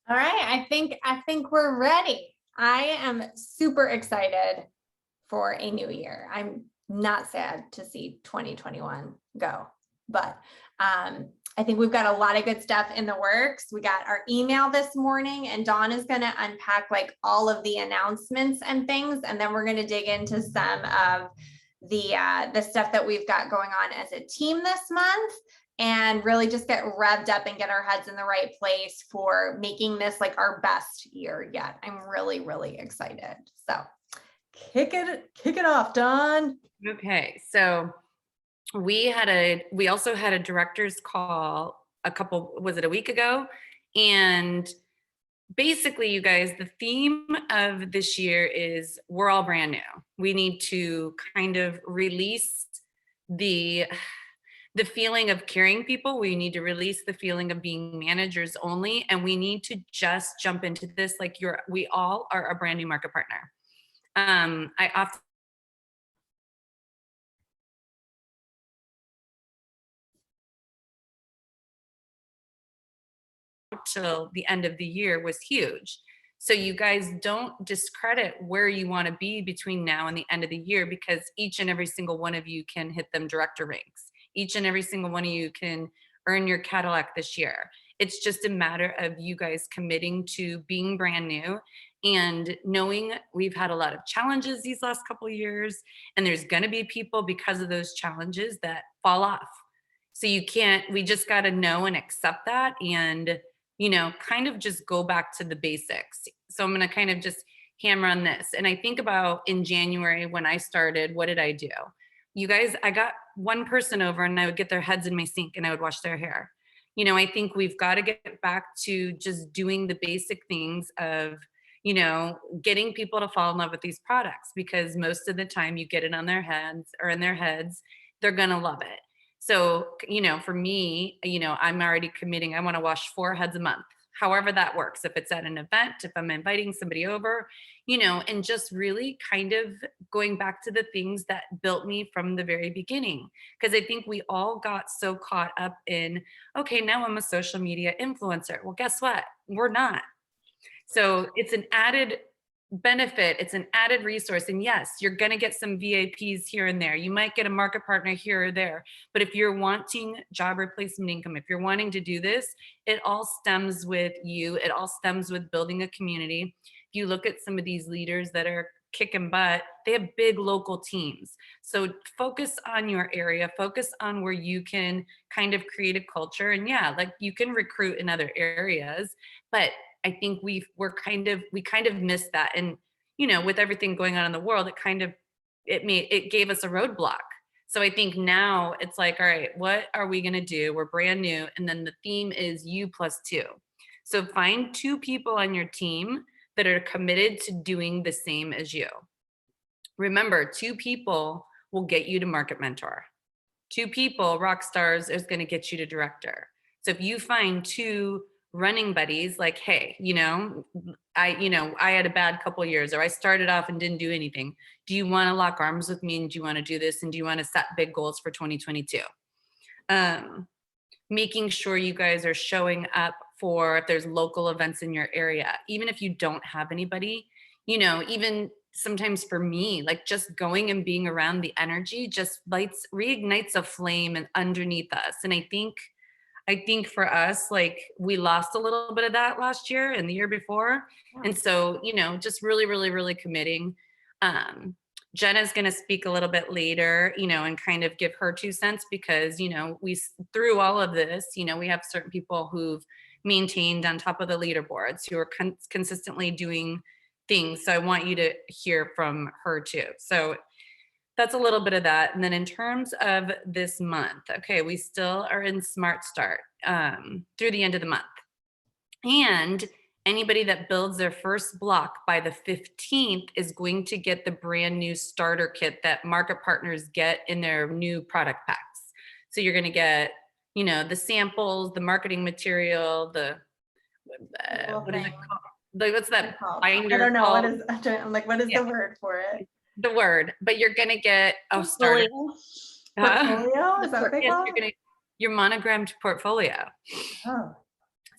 All right, I think we're ready. I am super excited for a new year. I'm not sad to see 2021 go, but I think we've got a lot of good stuff in the works. We got our email this morning, and Dawn is going to unpack like all of the announcements and things, and then we're going to dig into some of the stuff that we've got going on as a team this month, and really just get revved up and get our heads in the right place for making this like our best year yet. I'm really, really excited. So kick it off, Dawn. Okay, so we also had a director's call was it a week ago? And basically, you guys, the theme of this year is we're all brand new. We need to kind of release the feeling of carrying people. We need to release the feeling of being managers only, and we need to just jump into this like we all are a brand new market partner. I often till the end of the year was huge. So you guys don't discredit where you want to be between now and the end of the year, because each and every single one of you can hit them director ranks. Each and every single one of you can earn your Cadillac this year. It's just a matter of you guys committing to being brand new and knowing we've had a lot of challenges these last couple of years, and there's going to be people because of those challenges that fall off. So we just got to know and accept that, and kind of just go back to the basics. So I'm going to kind of just hammer on this. And I think about in January when I started, what did I do? You guys, I got one person over and I would get their heads in my sink and I would wash their hair. I think we've got to get back to just doing the basic things of, getting people to fall in love with these products, because most of the time you get it on their hands or in their heads, they're going to love it. So, for me, I'm already committing. I want to wash 4 heads a month, however that works. If it's at an event, if I'm inviting somebody over, and just really kind of going back to the things that built me from the very beginning. Because I think we all got so caught up in, okay, now I'm a social media influencer. Well, guess what? We're not. So it's an added benefit, it's an added resource. And yes, you're going to get some VIPs here and there. You might get a market partner here or there. But if you're wanting job replacement income, if you're wanting to do this, it all stems with you. It all stems with building a community. If you look at some of these leaders that are kicking butt, they have big local teams. So focus on your area, focus on where you can kind of create a culture. And yeah, like you can recruit in other areas, but I think we kind of missed that. And, with everything going on in the world, it gave us a roadblock. So I think now it's like, all right, what are we going to do? We're brand new. And then the theme is you plus 2. So find 2 people on your team that are committed to doing the same as you. Remember, 2 people will get you to market mentor. 2 people, rock stars, is going to get you to director. So if you find 2 running buddies, like, hey, I had a bad couple of years, or I started off and didn't do anything. Do you want to lock arms with me? And do you want to do this? And do you want to set big goals for 2022? Making sure you guys are showing up for if there's local events in your area, even if you don't have anybody, even sometimes for me, like just going and being around the energy just reignites a flame and underneath us. And I think for us, like we lost a little bit of that last year and the year before. Yeah. And so, just really, really, really committing. Jenna's going to speak a little bit later, and kind of give her 2 cents, because, we, through all of this, we have certain people who've maintained on top of the leaderboards, who are consistently doing things. So I want you to hear from her too. So that's a little bit of that. And then in terms of this month, okay, we still are in Smart Start through the end of the month. And anybody that builds their first block by the 15th is going to get the brand new starter kit that market partners get in their new product packs. So you're going to get, the samples, the marketing material, what is it called? Like, what's that binder? I don't know. Called? I'm like, what is the word for it? The word, but you're going to get a starter. Portfolio? Is that what they call it? Your monogrammed portfolio. Oh.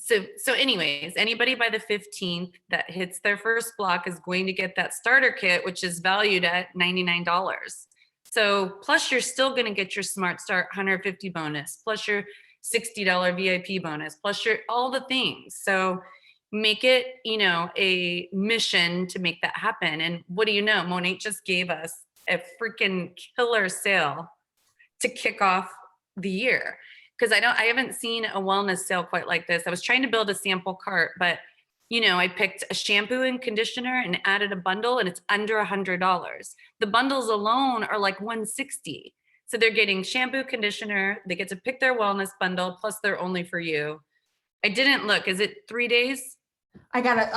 So anyways, anybody by the 15th that hits their first block is going to get that starter kit, which is valued at $99. So plus you're still going to get your Smart Start 150 bonus, plus your $60 VIP bonus, plus your all the things. So make it, a mission to make that happen. And what do you know? Monat just gave us a freaking killer sale to kick off the year. Because I haven't seen a wellness sale quite like this. I was trying to build a sample cart, but I picked a shampoo and conditioner and added a bundle, and it's under $100. The bundles alone are like $160. So they're getting shampoo, conditioner, they get to pick their wellness bundle, plus they're only for you. I didn't look. Is it 3 days? I got it.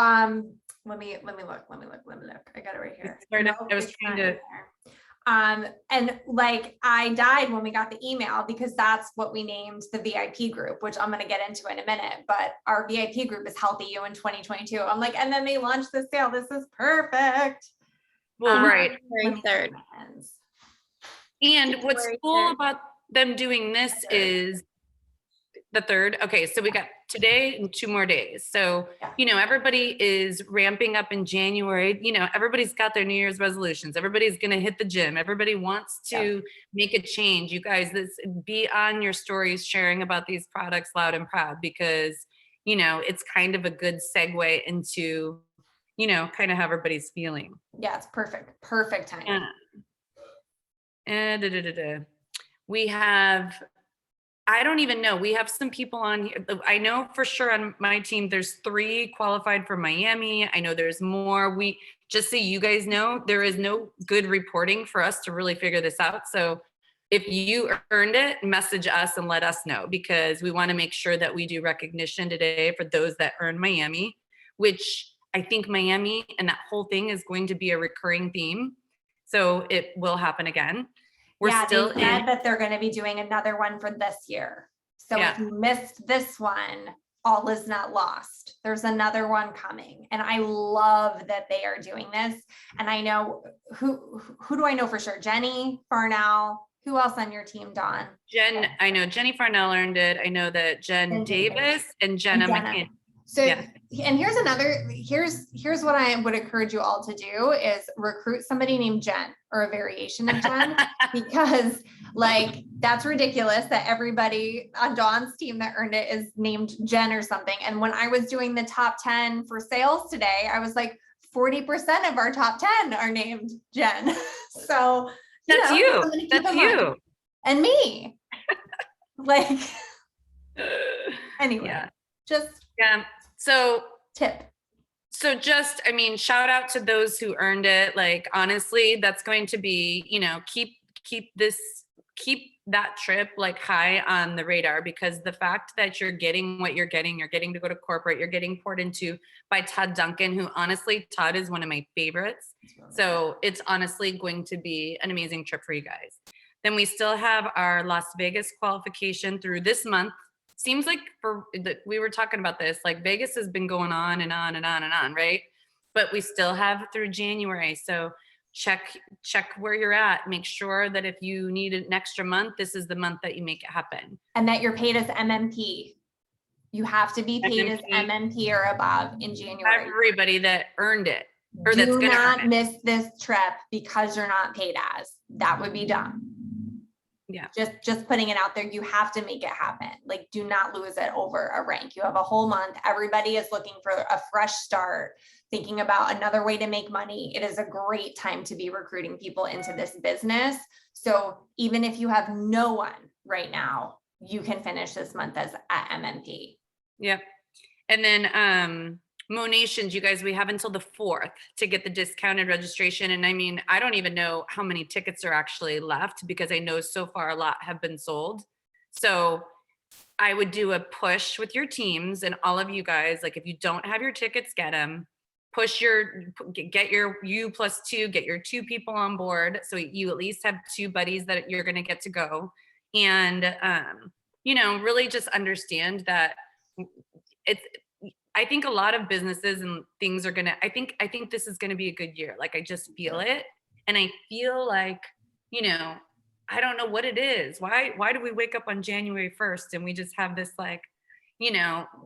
Let me look. I got it right here. I was trying to. And like I died when we got the email, because that's what we named the VIP group, which I'm going to get into in a minute, but our VIP group is Healthy You in 2022. I'm like, and then they launched the sale. This is perfect. Well, right. January 3rd. And what's January cool 3rd. about them doing this is the 3rd. Okay, so we got today and 2 more days. So, everybody is ramping up in January. Everybody's got their New Year's resolutions. Everybody's going to hit the gym. Everybody wants to make a change. You guys, be on your stories sharing about these products loud and proud, because, it's kind of a good segue into, kind of how everybody's feeling. Yeah, it's perfect. Perfect timing. And we have, I don't even know. We have some people on here. I know for sure on my team, there's 3 qualified for Miami. I know there's more. Just so you guys know, there is no good reporting for us to really figure this out. So if you earned it, message us and let us know, because we want to make sure that we do recognition today for those that earned Miami, which I think Miami and that whole thing is going to be a recurring theme. So it will happen again. We're still they said that they're going to be doing another one for this year. So if you missed this one, all is not lost. There's another one coming. And I love that they are doing this. And I know who do I know for sure? Jenny Farnell. Who else on your team, Dawn? I know Jenny Farnell earned it. I know that Jen Davis and Jenna McCann. So, and here's what I would encourage you all to do is recruit somebody named Jen, or a variation of Jen, because like, that's ridiculous that everybody on Dawn's team that earned it is named Jen or something. And when I was doing the top 10 for sales today, I was like, 40% of our top 10 are named Jen. So that's you. And me. Like, anyway, So tip. So just, shout out to those who earned it. Like, honestly, that's going to be, keep that trip like high on the radar, because the fact that you're getting what you're getting to go to corporate, you're getting poured into by Todd Duncan, who honestly, Todd is one of my favorites. So it's honestly going to be an amazing trip for you guys. Then we still have our Las Vegas qualification through this month. Seems like we were talking about this, like Vegas has been going on and on and on and on, right? But we still have through January. So check where you're at. Make sure that if you need an extra month, this is the month that you make it happen. And that you're paid as MMP. You have to be paid as MMP or above in January. Everybody that earned it. Or do not miss this trip because you're not paid as. That would be dumb. Yeah. Just putting it out there. You have to make it happen. Like, do not lose it over a rank. You have a whole month. Everybody is looking for a fresh start, thinking about another way to make money. It is a great time to be recruiting people into this business. So even if you have no one right now, you can finish this month as at MMP. Yep. And then Monations, you guys, we have until the 4th to get the discounted registration. And I don't even know how many tickets are actually left, because I know so far a lot have been sold. So I would do a push with your teams and all of you guys. Like, if you don't have your tickets, get them. Get your U+2, get your 2 people on board. So you at least have 2 buddies that you're going to get to go. And, really just understand that I think a lot of businesses and things are I think this is going to be a good year. Like, I just feel it. And I feel like, I don't know what it is. Why do we wake up on January 1st and we just have this, like,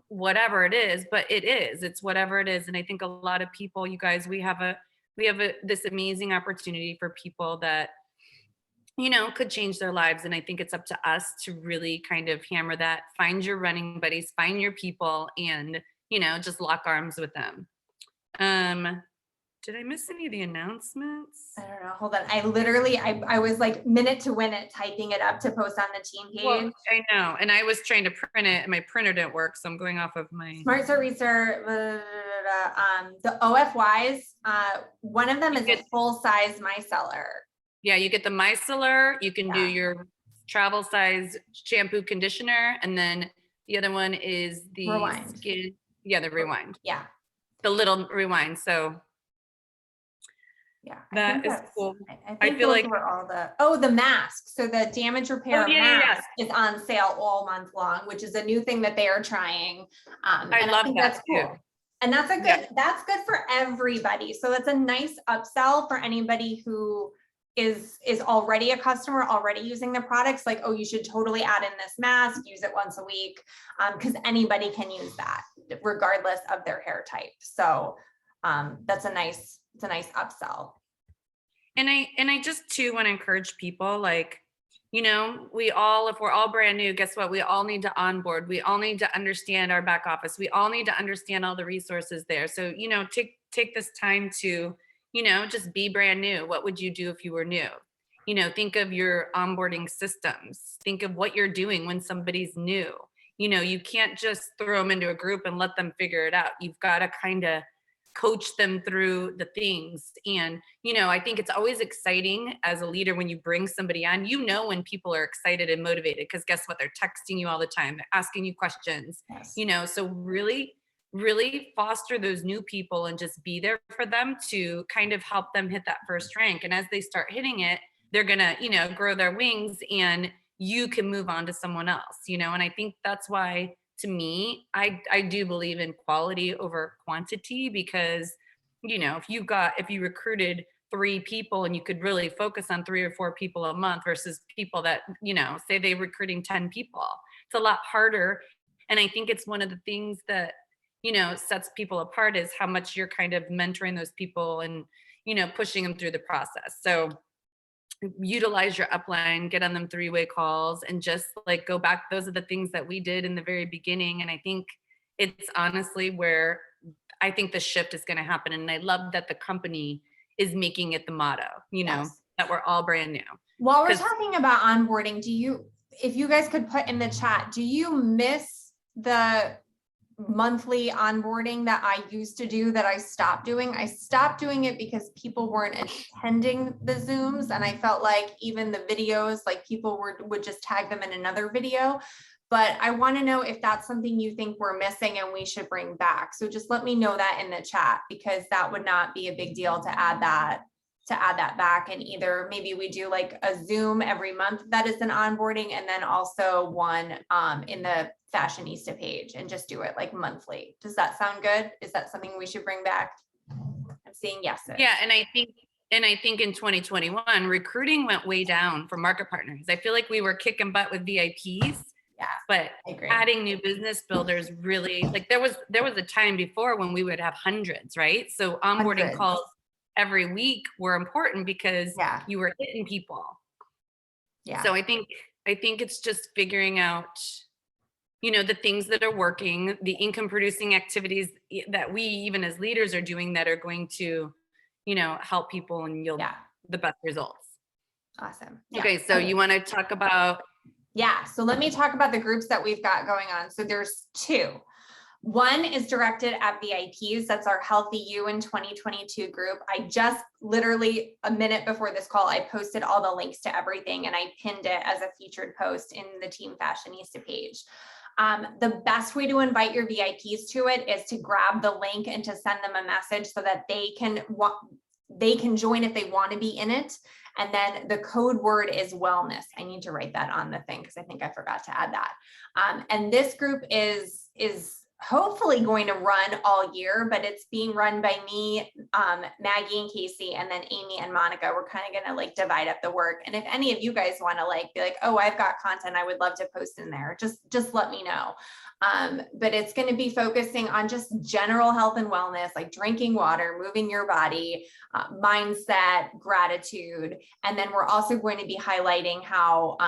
whatever it is, but it's whatever it is. And I think a lot of people, you guys, we have this amazing opportunity for people that, could change their lives. And I think it's up to us to really kind of hammer that, find your running buddies, find your people, and, just lock arms with them. Did I miss any of the announcements? I don't know. Hold on. I was like minute to win it, typing it up to post on the team Well, page. I know. And I was trying to print it and my printer didn't work. So I'm going off of my Smart Start Research, the OFYs, one of them is a full size micellar. Yeah, you get the micellar, you can do Yeah. your travel size shampoo conditioner, and then the other one is the Rewind. skin. Yeah, the rewind. Yeah. The little rewind. So yeah, that is cool. I think feel those like were all the mask. So the damage repair mask is on sale all month long, which is a new thing that they are trying. I love that that's too. cool. And that's that's good for everybody. So that's a nice upsell for anybody who is already a customer, already using the products. Like, oh, you should totally add in this mask, use it once a week, because anybody can use that regardless of their hair type. So it's a nice upsell. And I just too want to encourage people, like, if we're all brand new, guess what? We all need to onboard. We all need to understand our back office. We all need to understand all the resources there. So, take this time to, just be brand new. What would you do if you were new? Think of your onboarding systems. Think of what you're doing when somebody's new. You can't just throw them into a group and let them figure it out. You've got to kind of coach them through the things. And, I think it's always exciting as a leader when you bring somebody on, when people are excited and motivated, because guess what? They're texting you all the time. They're asking you questions, so really, really foster those new people and just be there for them to kind of help them hit that first rank. And as they start hitting it, they're going to, grow their wings and you can move on to someone else, and I think that's why, to me, I do believe in quality over quantity, because, if you recruited 3 people and you could really focus on 3 or 4 people a month versus people that, say they're recruiting 10 people, it's a lot harder. And I think it's one of the things that, sets people apart is how much you're kind of mentoring those people and, pushing them through the process. So utilize your upline, get on them 3-way calls, and just like go back. Those are the things that we did in the very beginning. And I think it's honestly where I think the shift is going to happen. And I love that the company is making it the motto, that we're all brand new. While we're talking about onboarding, if you guys could put in the chat, do you miss the monthly onboarding that I used to do that I stopped doing? I stopped doing it because people weren't attending the Zooms, and I felt like even the videos, like people would just tag them in another video. But I want to know if that's something you think we're missing and we should bring back. So just let me know that in the chat, because that would not be a big deal to add that back. And either maybe we do like a Zoom every month that is an onboarding, and then also one in the Fashionista page, and just do it like monthly. Does that sound good? Is that something we should bring back? I'm seeing yeses. Yeah, and I think in 2021, recruiting went way down for market partners. I feel like we were kicking butt with VIPs. Yeah, but adding new business builders really, like there was a time before when we would have hundreds, right? So onboarding calls every week were important because you were hitting people. Yeah. So I think it's just figuring out, the things that are working, the income producing activities that we even as leaders are doing that are going to, help people and yield the best results. Awesome. Okay. So you want to talk about? Yeah. So let me talk about the groups that we've got going on. So there's 2. One is directed at VIPs. That's our Healthy You in 2022 group. I just literally a minute before this call, I posted all the links to everything and I pinned it as a featured post in the Team Fashionista page. The best way to invite your VIPs to it is to grab the link and to send them a message so that they can join if they want to be in it. And then the code word is wellness. I need to write that on the thing because I think I forgot to add that. And this group is hopefully going to run all year, but it's being run by me, Maggie and Casey, and then Amy and Monica. We're kind of going to like divide up the work. And if any of you guys want to like be like, oh, I've got content I would love to post in there, just let me know. But it's going to be focusing on just general health and wellness, like drinking water, moving your body, mindset, gratitude. And then we're also going to be highlighting how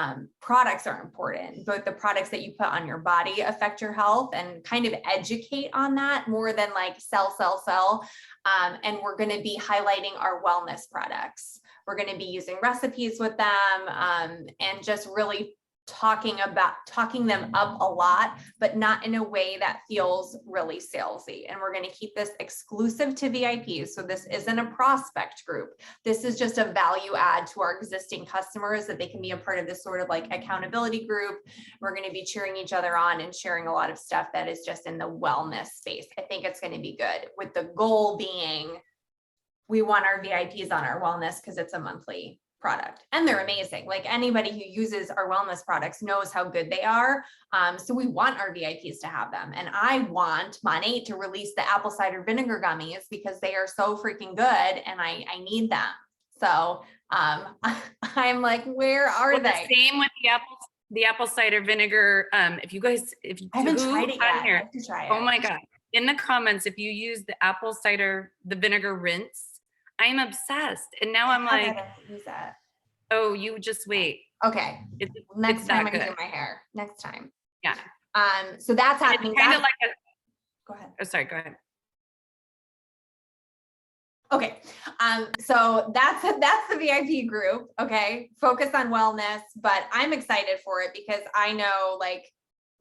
products are important. Both the products that you put on your body affect your health, and kind of educate on that more than like sell. And we're going to be highlighting our wellness products. We're going to be using recipes with them, and just really talking them up a lot, but not in a way that feels really salesy. And we're going to keep this exclusive to VIPs. So this isn't a prospect group. This is just a value add to our existing customers, that they can be a part of this sort of like accountability group. We're going to be cheering each other on and sharing a lot of stuff that is just in the wellness space. I think it's going to be good, with the goal being we want our VIPs on our wellness because it's a monthly product and they're amazing. Like anybody who uses our wellness products knows how good they are. So we want our VIPs to have them. And I want Monat to release the apple cider vinegar gummies because they are so freaking good and I need them. So I'm like, where are they? The same with the apple cider vinegar. If I haven't tried it yet. I have to try it. Oh my God. In the comments, if you use the apple cider, the vinegar rinse, I'm obsessed. And now I'm like, use that. Oh, you just wait. Okay. Next time I do my hair. Next time. Yeah. So that's happening. It's kind of like go ahead. Oh, sorry, go ahead. Okay. So that's the VIP group. Okay. Focus on wellness, but I'm excited for it because I know like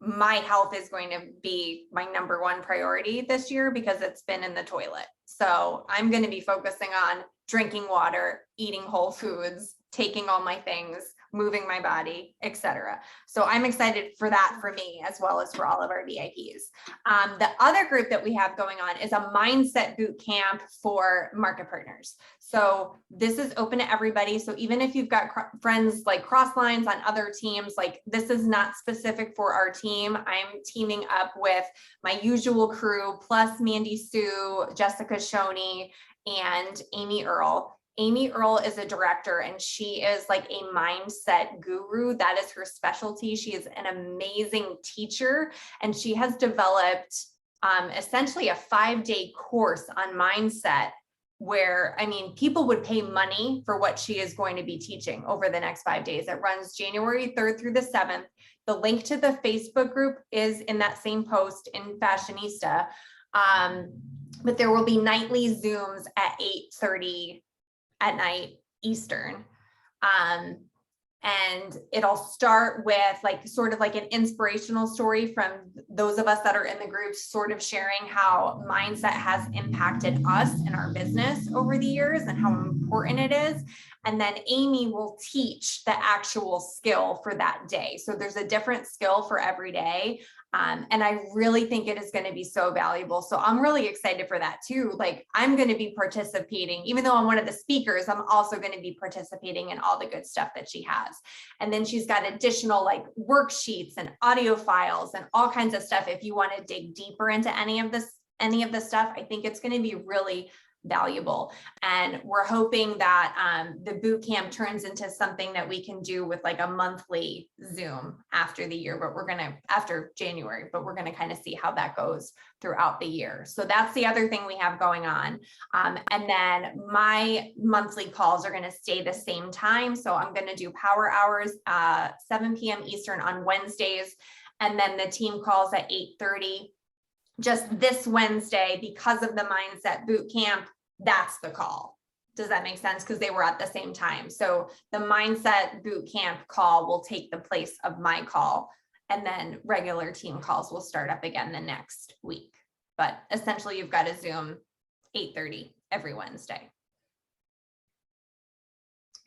my health is going to be my number one priority this year because it's been in the toilet. So I'm going to be focusing on drinking water, eating whole foods, taking all my things, moving my body, etc. So I'm excited for that for me as well as for all of our VIPs. The other group that we have going on is a mindset boot camp for market partners. So this is open to everybody. So even if you've got friends like cross lines on other teams, like this is not specific for our team. I'm teaming up with my usual crew plus Mandy Sue, Jessica Shoney, and Amy Earl. Amy Earl is a director and she is like a mindset guru. That is her specialty. She is an amazing teacher and she has developed essentially a 5-day course on mindset where, I mean, people would pay money for what she is going to be teaching over the next 5 days. It runs January 3rd through the 7th. The link to the Facebook group is in that same post in Fashionista. But there will be nightly Zooms at 8:30 at night Eastern. And it'll start with like sort of like an inspirational story from those of us that are in the group, sort of sharing how mindset has impacted us and our business over the years and how important it is. And then Amy will teach the actual skill for that day. So there's a different skill for every day. And I really think it is going to be so valuable. So I'm really excited for that too. Like I'm going to be participating, even though I'm one of the speakers, I'm also going to be participating in all the good stuff that she has. And then she's got additional like worksheets and audio files and all kinds of stuff. If you want to dig deeper into any of this stuff, I think it's going to be really valuable. And we're hoping that the boot camp turns into something that we can do with like a monthly Zoom after the year, but after January, but we're going to kind of see how that goes throughout the year. So that's the other thing we have going on. And then my monthly calls are going to stay the same time. So I'm going to do power hours, 7 p.m. Eastern on Wednesdays. And then the team calls at 8:30. Just this Wednesday, because of the mindset boot camp, that's the call. Does that make sense? Because they were at the same time. So the mindset boot camp call will take the place of my call, and then regular team calls will start up again the next week. But essentially you've got a Zoom 8:30 every Wednesday.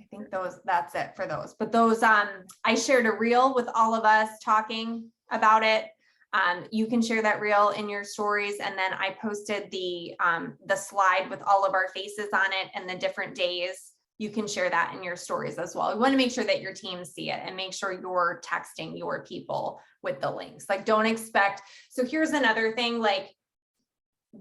I think that's it for those. But those, I shared a reel with all of us talking about it. You can share that reel in your stories, and then I posted the slide with all of our faces on it and the different days. You can share that in your stories as well. You want to make sure that your teams see it and make sure you're texting your people with the links. Like don't expect, so here's another thing, like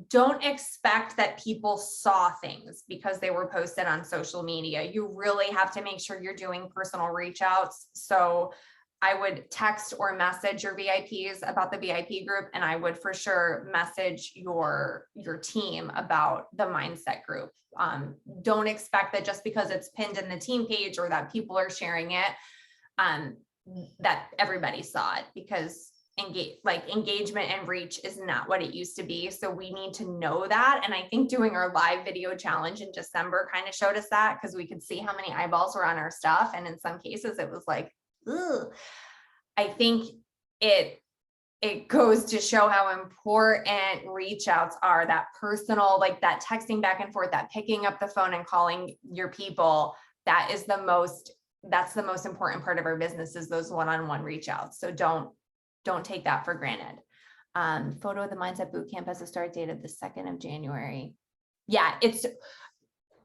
don't expect that people saw things because they were posted on social media. You really have to make sure you're doing personal reach outs. So I would text or message your VIPs about the VIP group, and I would for sure message your team about the mindset group. Don't expect that just because it's pinned in the team page or that people are sharing it, that everybody saw it, because engagement and reach is not what it used to be. So we need to know that. And I think doing our live video challenge in December kind of showed us that, because we could see how many eyeballs were on our stuff. And in some cases it was like, ugh. I think it goes to show how important reach outs are, that personal, like that texting back and forth, that picking up the phone and calling your people. That's the most important part of our business, is those one-on-one reach outs. So don't take that for granted. Photo of the Mindset Bootcamp has a start date of the 2nd of January. Yeah,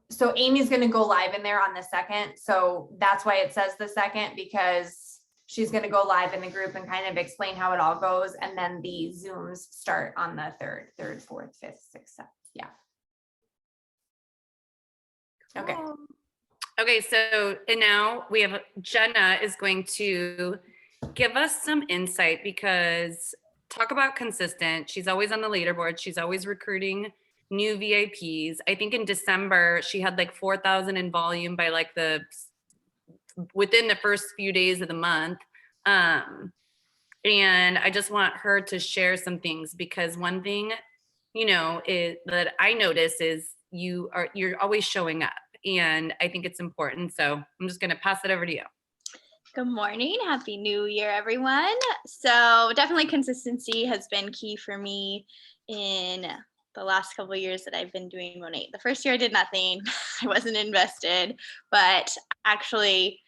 so Amy's going to go live in there on the 2nd. So that's why it says the 2nd, because she's going to go live in the group and kind of explain how it all goes. And then the Zooms start on the 3rd, 4th, 5th, 6th, 7th. Yeah. Okay. Okay. So, and now we have Jenna is going to give us some insight, because talk about consistent. She's always on the leaderboard. She's always recruiting new VIPs. I think in December, she had like 4,000 in volume by like within the first few days of the month. And I just want her to share some things, because one thing, that I notice is you're always showing up, and I think it's important. So I'm just going to pass it over to you. Good morning. Happy New Year, everyone. So definitely consistency has been key for me in the last couple of years that I've been doing Monat. The first year I did nothing. I wasn't invested, but actually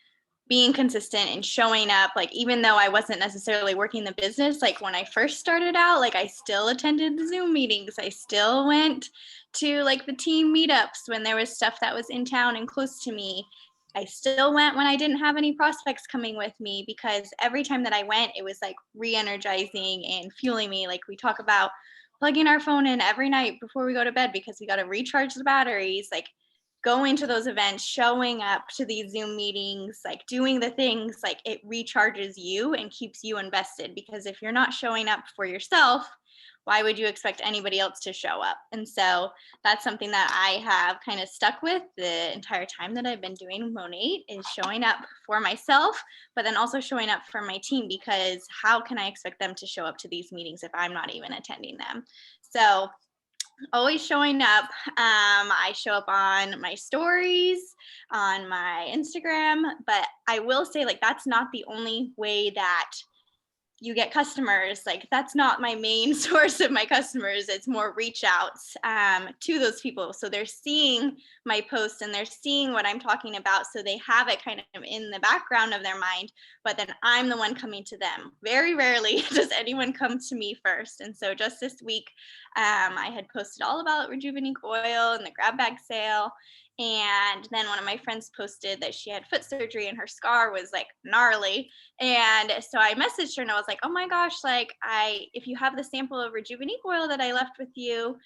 being consistent and showing up, like even though I wasn't necessarily working the business, like when I first started out, like I still attended the Zoom meetings. I still went to like the team meetups when there was stuff that was in town and close to me. I still went when I didn't have any prospects coming with me, because every time that I went, it was like re-energizing and fueling me. Like we talk about plugging our phone in every night before we go to bed, because we got to recharge the batteries, like going to those events, showing up to these Zoom meetings, like doing the things, like it recharges you and keeps you invested. Because if you're not showing up for yourself, why would you expect anybody else to show up? And so that's something that I have kind of stuck with the entire time that I've been doing Monat, is showing up for myself, but then also showing up for my team, because how can I expect them to show up to these meetings if I'm not even attending them? So always showing up. I show up on my stories, on my Instagram, but I will say, like, that's not the only way that you get customers. Like that's not my main source of my customers. It's more reach outs to those people. So they're seeing my posts and they're seeing what I'm talking about. So they have it kind of in the background of their mind, but then I'm the one coming to them. Very rarely does anyone come to me first. And so just this week, I had posted all about Rejuvenate Oil and the grab bag sale. And then one of my friends posted that she had foot surgery and her scar was like gnarly. And so I messaged her and I was like, oh my gosh, like if you have the sample of Rejuvenate Oil that I left with you,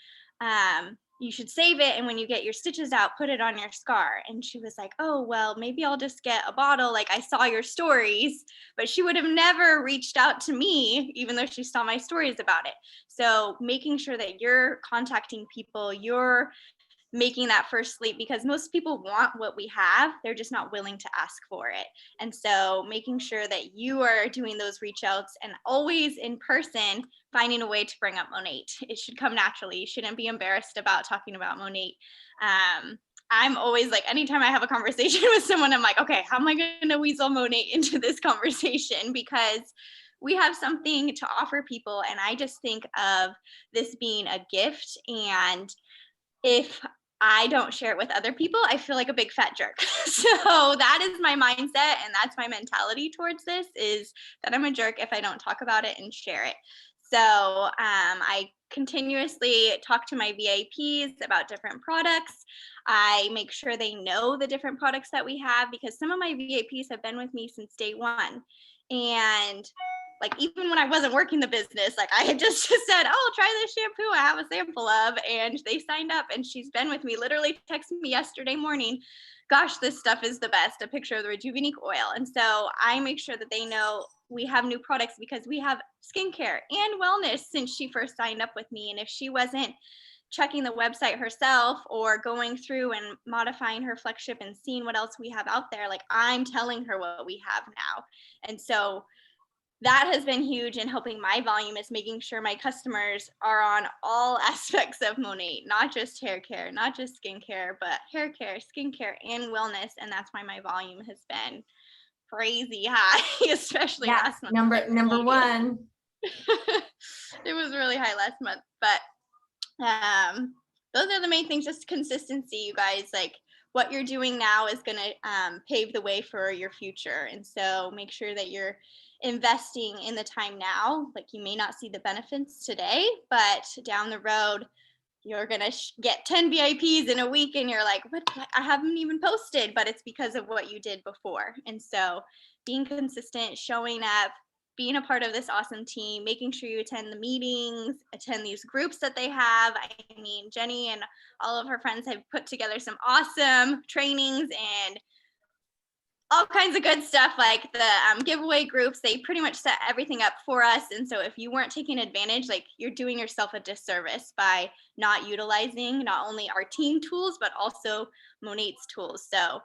you should save it. And when you get your stitches out, put it on your scar. And she was like, oh, well, maybe I'll just get a bottle. Like I saw your stories, but she would have never reached out to me, even though she saw my stories about it. So making sure that you're contacting people, you're making that first leap, because most people want what we have, they're just not willing to ask for it. And so making sure that you are doing those reach outs and always in person, finding a way to bring up Monat. It should come naturally. You shouldn't be embarrassed about talking about Monat. I'm always like, anytime I have a conversation with someone, I'm like, okay, how am I going to weasel Monat into this conversation? Because we have something to offer people. And I just think of this being a gift. And if I don't share it with other people, I feel like a big fat jerk. So that is my mindset, and that's my mentality towards this, is that I'm a jerk if I don't talk about it and share it. So I continuously talk to my VIPs about different products. I make sure they know the different products that we have, because some of my VIPs have been with me since day one. And like, even when I wasn't working the business, like I had just said, oh, try this shampoo I have a sample of, and they signed up, and she's been with me, literally texted me yesterday morning, gosh, this stuff is the best, a picture of the Rejuvenique oil. And so I make sure that they know we have new products because we have skincare and wellness since she first signed up with me. And if she wasn't checking the website herself or going through and modifying her flagship and seeing what else we have out there, like I'm telling her what we have now. And so that has been huge in helping my volume, is making sure my customers are on all aspects of Monat, not just hair care, not just skincare, but hair care, skincare, and wellness. And that's why my volume has been crazy high, especially last month. Number one. It was really high last month, but those are the main things, just consistency, you guys. Like what you're doing now is going to pave the way for your future. And so make sure that you're investing in the time now. Like you may not see the benefits today, but down the road, you're going to get 10 VIPs in a week and you're like, what? I haven't even posted, but it's because of what you did before. And so being consistent, showing up, being a part of this awesome team, making sure you attend the meetings, attend these groups that they have. I mean, Jenny and all of her friends have put together some awesome trainings and all kinds of good stuff, like the giveaway groups. They pretty much set everything up for us. And so if you weren't taking advantage, like you're doing yourself a disservice by not utilizing not only our team tools, but also Monat's tools. So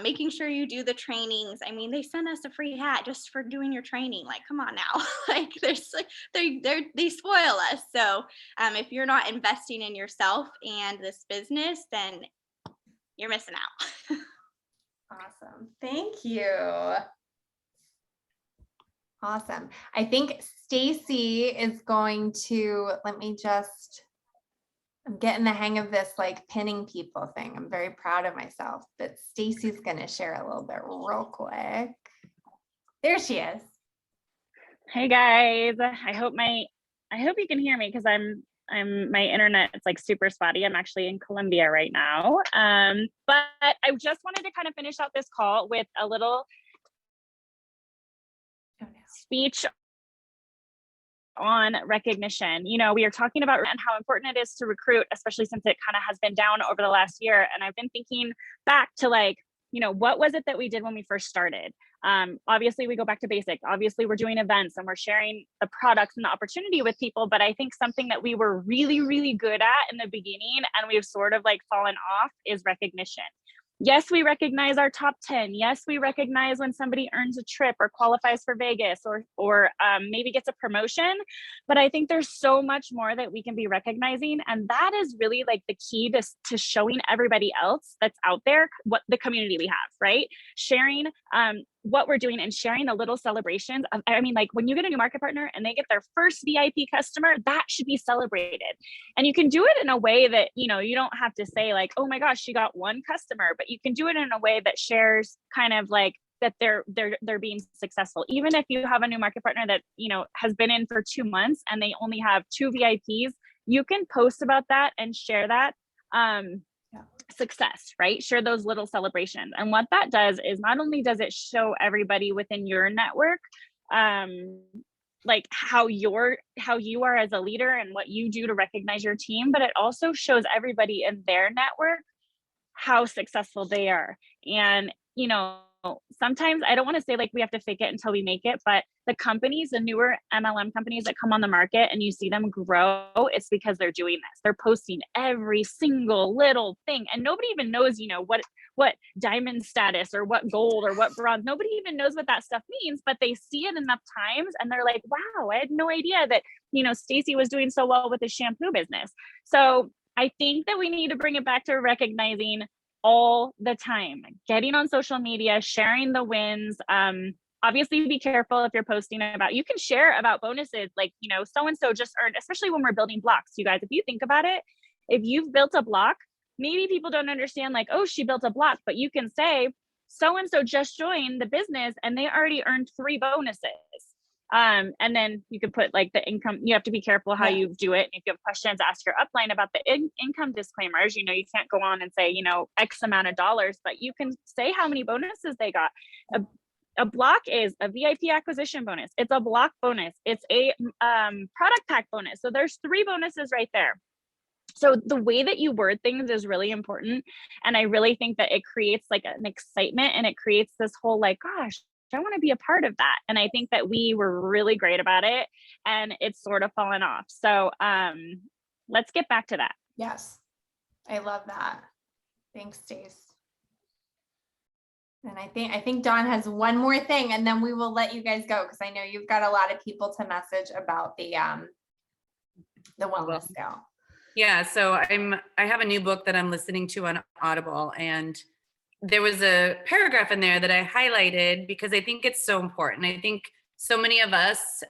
making sure you do the trainings. I mean, they sent us a free hat just for doing your training. Like, come on now. Like there's like they spoil us. So if you're not investing in yourself and this business, then you're missing out. Awesome. Thank you. Awesome. I think Stacy is going to, I'm getting the hang of this like pinning people thing. I'm very proud of myself, but Stacy's going to share a little bit real quick. There she is. Hey guys, I hope you can hear me because my internet is like super spotty. I'm actually in Colombia right now. But I just wanted to kind of finish out this call with a little speech on recognition. You know, we are talking about and how important it is to recruit, especially since it kind of has been down over the last year. And I've been thinking back to like, you know, what was it that we did when we first started? Obviously we go back to basics. Obviously we're doing events and we're sharing the products and the opportunity with people. But I think something that we were really, really good at in the beginning and we've sort of like fallen off is recognition. Yes, we recognize our top 10. Yes, we recognize when somebody earns a trip or qualifies for Vegas or maybe gets a promotion. But I think there's so much more that we can be recognizing. And that is really like the key to showing everybody else that's out there what the community we have, right? Sharing what we're doing and sharing the little celebrations. I mean, like when you get a new market partner and they get their first VIP customer, that should be celebrated. And you can do it in a way that, you know, you don't have to say like, oh my gosh, she got one customer, but you can do it in a way that shares kind of like that they're being successful. Even if you have a new market partner that, you know, has been in for 2 months and they only have 2 VIPs, you can post about that and share that. Success, right? Share those little celebrations. And what that does is not only does it show everybody within your network, like how you are as a leader and what you do to recognize your team, but it also shows everybody in their network how successful they are. And, you know, sometimes I don't want to say like we have to fake it until we make it, but the companies, the newer MLM companies that come on the market and you see them grow, it's because they're doing this. They're posting every single little thing and nobody even knows, you know, what diamond status or what gold or what bronze, nobody even knows what that stuff means, but they see it enough times and they're like, wow, I had no idea that, you know, Stacy was doing so well with the shampoo business. So I think that we need to bring it back to recognizing all the time, getting on social media, sharing the wins. Obviously be careful if you're posting about, you can share about bonuses, like, you know, so-and-so just earned, especially when we're building blocks, you guys, if you think about it, if you've built a block, maybe people don't understand like, oh, she built a block, but you can say, so-and-so just joined the business and they already earned 3 bonuses. And then you could put like the income, you have to be careful how you do it. And if you have questions, ask your upline about the income disclaimers. You know, you can't go on and say, you know, X amount of dollars, but you can say how many bonuses they got. A block is a VIP acquisition bonus. It's a block bonus. It's a product pack bonus. So there's 3 bonuses right there. So the way that you word things is really important. And I really think that it creates like an excitement, and it creates this whole like, gosh, I want to be a part of that. And I think that we were really great about it, and it's sort of fallen off. So let's get back to that. Yes, I love that. Thanks, Stace. And I think Dawn has one more thing, and then we will let you guys go, because I know you've got a lot of people to message about the wellness scale. Yeah, so I have a new book that I'm listening to on Audible, and there was a paragraph in there that I highlighted because I think it's so important. I think so many of us,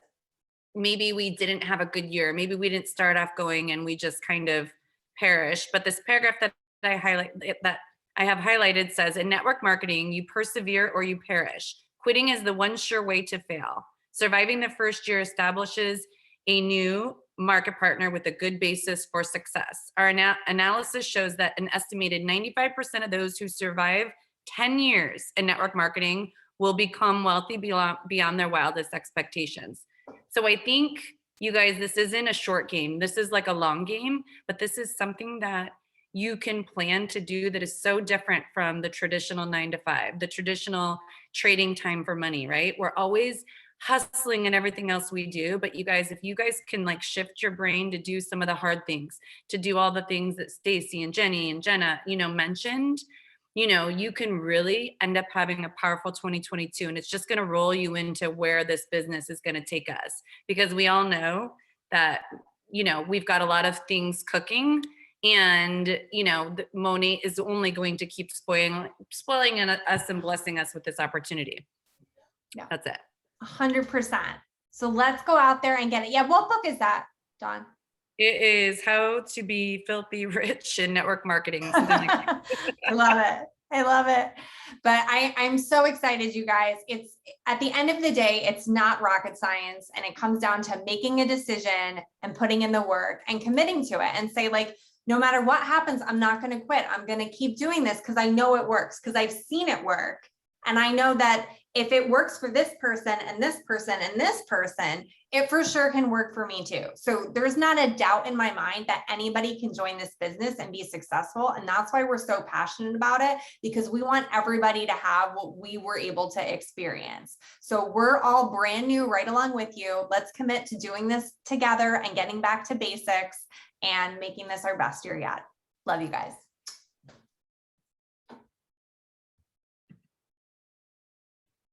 maybe we didn't have a good year. Maybe we didn't start off going and we just kind of perished. But this paragraph that I have highlighted says, in network marketing, you persevere or you perish. Quitting is the one sure way to fail. Surviving the first year establishes a new market partner with a good basis for success. Our analysis shows that an estimated 95% of those who survive 10 years in network marketing will become wealthy beyond their wildest expectations. So I think, you guys, this isn't a short game. This is like a long game, but this is something that you can plan to do that is so different from the traditional 9 to 5, the traditional trading time for money, right? We're always hustling and everything else we do. But you guys, if you guys can like shift your brain to do some of the hard things, to do all the things that Stacy and Jenny and Jenna, mentioned, you can really end up having a powerful 2022. And it's just going to roll you into where this business is going to take us, because we all know that, we've got a lot of things cooking, and, Monat is only going to keep spoiling us and blessing us with this opportunity. Yeah. That's it. 100%. So let's go out there and get it. Yeah. What book is that, Dawn? It is How to Be Filthy Rich in Network Marketing. Something like that. I love it. I love it. But I'm so excited, you guys. It's at the end of the day, it's not rocket science, and it comes down to making a decision and putting in the work and committing to it, and say, like, no matter what happens, I'm not going to quit. I'm going to keep doing this because I know it works, because I've seen it work. And I know that if it works for this person and this person and this person, it for sure can work for me too. So there's not a doubt in my mind that anybody can join this business and be successful. And that's why we're so passionate about it, because we want everybody to have what we were able to experience. So we're all brand new right along with you. Let's commit to doing this together and getting back to basics and making this our best year yet. Love you guys.